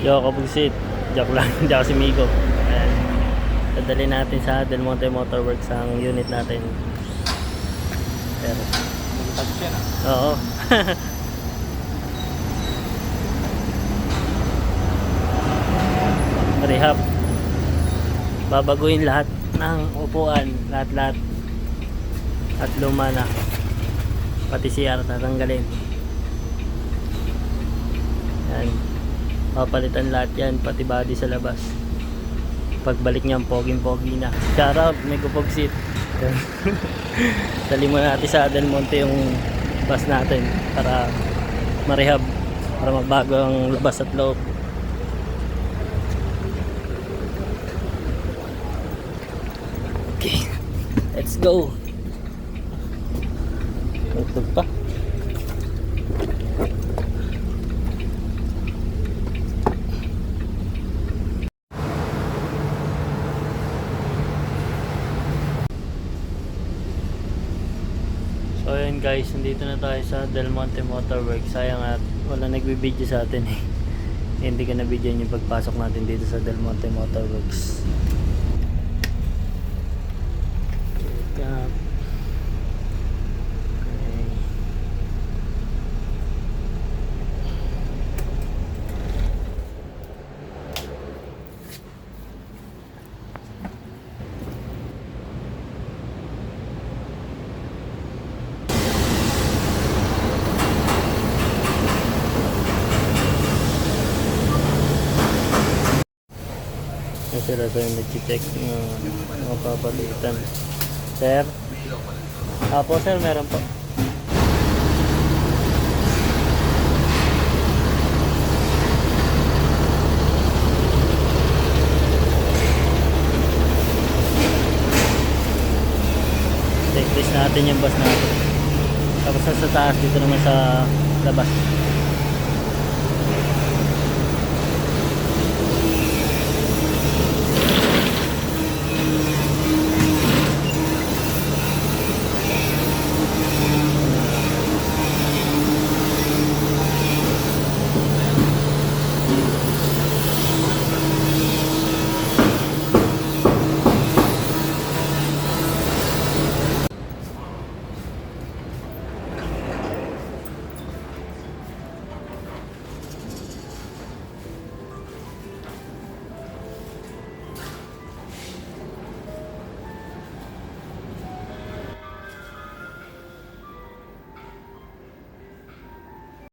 Yoko Bugsit. Joke lang, hindi ako si Migo. Ayan. Dadali natin sa Del Monte Motorworks ang unit natin. Pero, Magtag siya na. oo. Rehab. Babaguhin lahat ng upuan, lahat-lahat. At luma na. Pati CR tatanggalin. Yan. Papalitan lahat yan, pati body sa labas. Pagbalik niyan, poging-pogi na. Shoutout, may kupogsit. Dali muna natin sa Del Monte yung bus natin para marehab, para magbago ang labas at loob. Okay, let's go. Tugtog pa. So ayun guys, nandito na tayo sa Del Monte Motorworks. Sayang at wala nagbibideo sa atin eh. Hindi ko na video yung pagpasok natin dito sa Del Monte Motorworks. Check up. Okay. Sila sa yung nag-check na mapapalitan. Sir? Apo sir, meron po. Checklist natin yung bus natin. Tapos sa taas, dito naman sa labas.